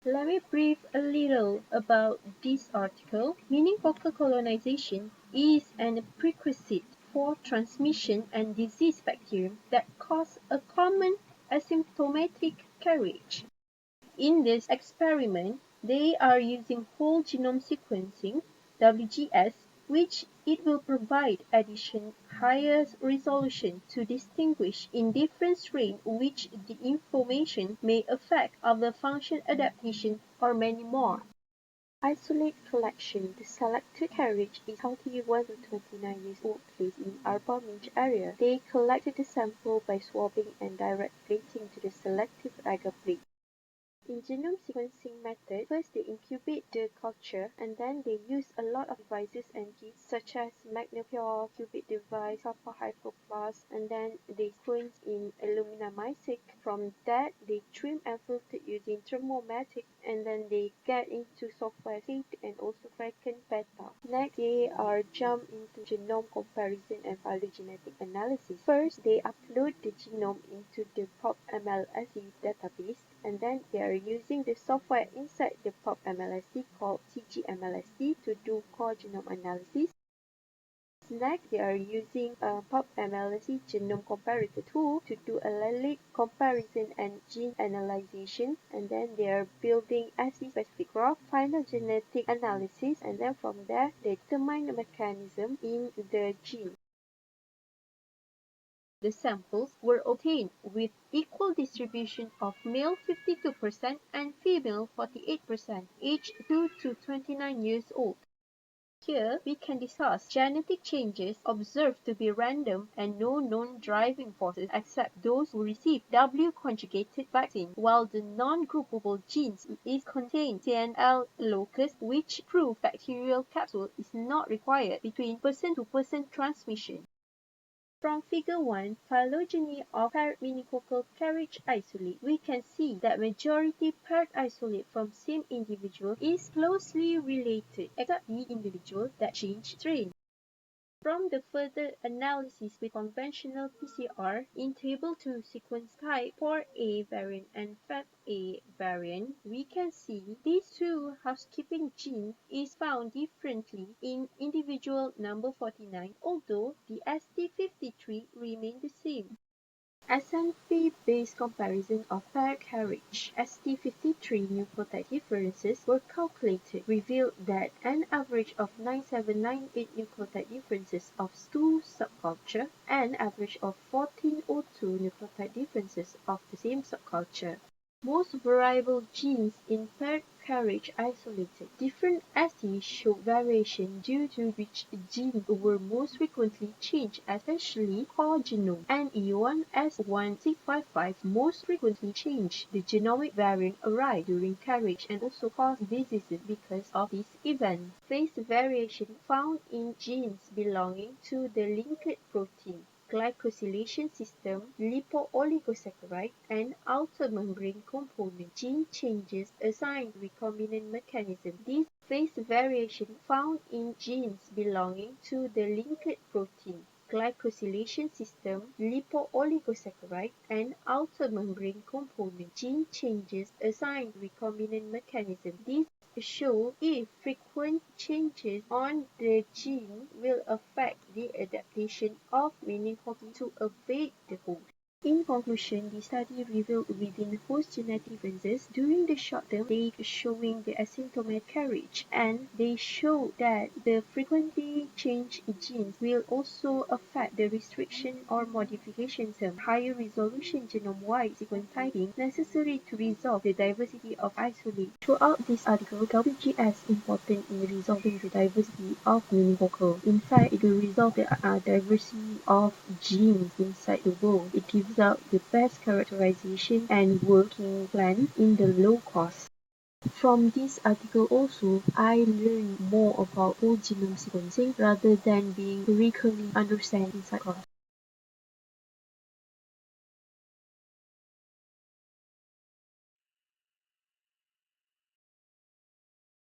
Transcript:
Let me brief a little about this article. Meningococcal colonization is a prerequisite for transmission and disease bacterium that cause a common asymptomatic carriage. In this experiment, they are using whole genome sequencing (WGS), which it will provide additional higher resolution to distinguish in different strains which the information may affect of the function adaptation or many more. Isolate collection. The selected carriage is healthy 1 to 29 years old placed in Arbor Minch area. They collected the sample by swabbing and direct plating to the selective agar plate. In genome sequencing method, first they incubate the culture and then they use a lot of devices and kits such as Magnapure, qubit device, Kappa Hyperplus, and then they sequence in aluminamycin. From that, they trim and filter using thermometric and then they get into software state and also Kraken beta. Next, they are jump into genome comparison and phylogenetic analysis. First, they upload the genome into the PubMLSE database and then they are using the software inside the PubMLSE called CGMLSE to do core genome analysis. Next, they are using a PubMLSE genome comparator tool to do allelic comparison and gene analyzation, and then they are building SE-specific graph, phylogenetic analysis, and then from there they determine the mechanism in the gene. The samples were obtained with equal distribution of male 52% and female 48%, aged 2 to 29 years old. Here we can discuss genetic changes observed to be random and no known driving forces except those who receive W-conjugated vaccine, while the non-groupable genes is contained CNL locus, which prove bacterial capsule is not required between person-to-person transmission. From Figure 1, phylogeny of paired meningococcal carriage isolate, we can see that majority paired isolate from same individual is closely related, except the individual that changed strain. From the further analysis with conventional PCR in Table 2 sequence type for A variant and FAB-A variant, we can see these two housekeeping genes is found differently in individual number 49, although the ST53 remain the same. SNP-based comparison of paired carriage ST53 nucleotide differences were calculated revealed that an average of 9798 nucleotide differences of two subculture and average of 1402 nucleotide differences of the same subculture. Most variable genes in paired carriage isolated. Different assays show variation due to which genes were most frequently changed, especially core genome, and A165585 most frequently changed. The genomic variant arrived during carriage and also caused diseases because of this event. Phase variation found in genes belonging to the linked protein, glycosylation system, lipo-oligosaccharide, and outer membrane component. Gene changes assigned recombinant mechanism. This phase variation found in genes belonging to the linked protein, glycosylation system, lipo-oligosaccharide, and outer membrane component. Gene changes assigned recombinant mechanism. This show if frequent changes on the gene will affect the adaptation of meningococci to evade the host. In conclusion, the study revealed within host genetic differences during the short term, they showing the asymptomatic carriage, and they show that the frequently changed genes will also affect the restriction or modification term, higher resolution genome-wide sequence typing necessary to resolve the diversity of isolate. Throughout this article, WGS important in resolving the diversity of meningococcal. In fact, it will resolve the diversity of genes inside the world. It gives out the best characterization and working plan in the low cost. From this article also, I learned more about whole genome sequencing rather than being currically understand inside course.